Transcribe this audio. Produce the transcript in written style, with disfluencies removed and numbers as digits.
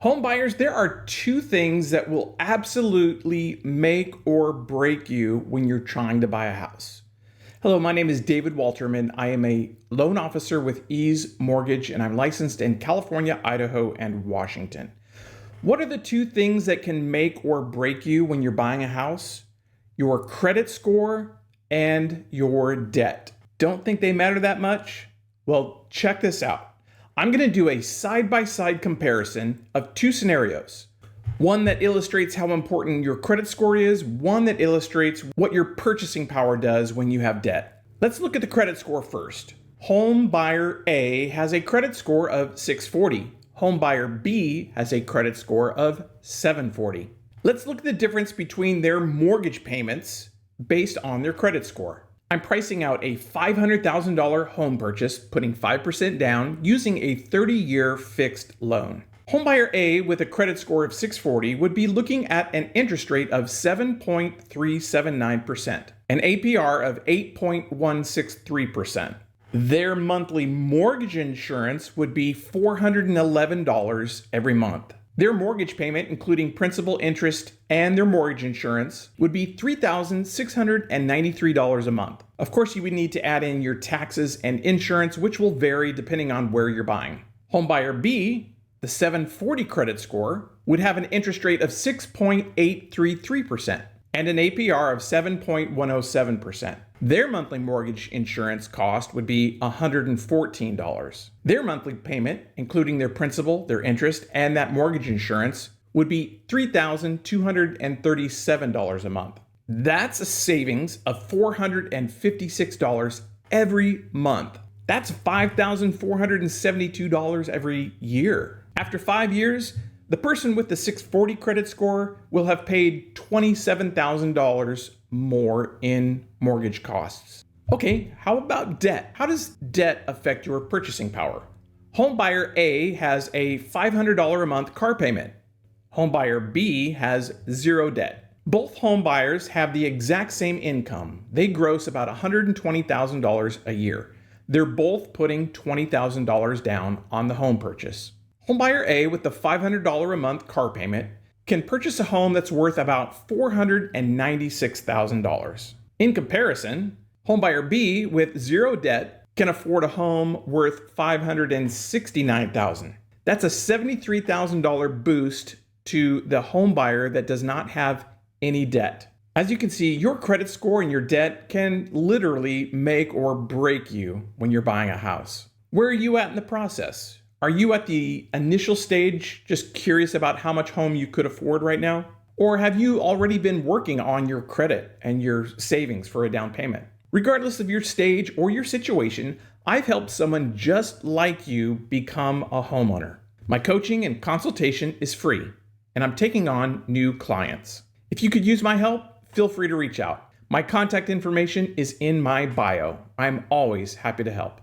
Home buyers, there are two things that will absolutely make or break you when you're trying to buy a house. Hello, my name is David Walterman. I am a loan officer with Ease Mortgage, and I'm licensed in California, Idaho, and Washington. What are the two things that can make or break you when you're buying a house? Your credit score and your debt. Don't think they matter that much? Well, check this out. I'm going to do a side-by-side comparison of two scenarios. One that illustrates how important your credit score is, one that illustrates what your purchasing power does when you have debt. Let's look at the credit score first. Home buyer A has a credit score of 640. Home buyer B has a credit score of 740. Let's look at the difference between their mortgage payments based on their credit score. I'm pricing out a $500,000 home purchase, putting 5% down, using a 30-year fixed loan. Homebuyer A with a credit score of 640 would be looking at an interest rate of 7.379%, an APR of 8.163%. Their monthly mortgage insurance would be $411 every month. Their mortgage payment, including principal, interest, and their mortgage insurance, would be $3,693 a month. Of course, you would need to add in your taxes and insurance, which will vary depending on where you're buying. Homebuyer B, the 740 credit score, would have an interest rate of 6.833% and an APR of 7.107%. Their monthly mortgage insurance cost would be $114. Their monthly payment, including their principal, their interest, and that mortgage insurance, would be $3,237 a month. That's a savings of $456 every month. That's $5,472 every year. After 5 years, the person with the 640 credit score will have paid $27,000 more in mortgage costs. Okay, how about debt? How does debt affect your purchasing power? Homebuyer A has a $500 a month car payment. Homebuyer B has zero debt. Both home buyers have the exact same income. They gross about $120,000 a year. They're both putting $20,000 down on the home purchase. Homebuyer A with the $500 a month car payment can purchase a home that's worth about $496,000. In comparison, homebuyer B with zero debt can afford a home worth $569,000. That's a $73,000 boost to the homebuyer that does not have any debt. As you can see, your credit score and your debt can literally make or break you when you're buying a house. Where are you at in the process? Are you at the initial stage, just curious about how much home you could afford right now? Or have you already been working on your credit and your savings for a down payment? Regardless of your stage or your situation, I've helped someone just like you become a homeowner. My coaching and consultation is free, and I'm taking on new clients. If you could use my help, feel free to reach out. My contact information is in my bio. I'm always happy to help.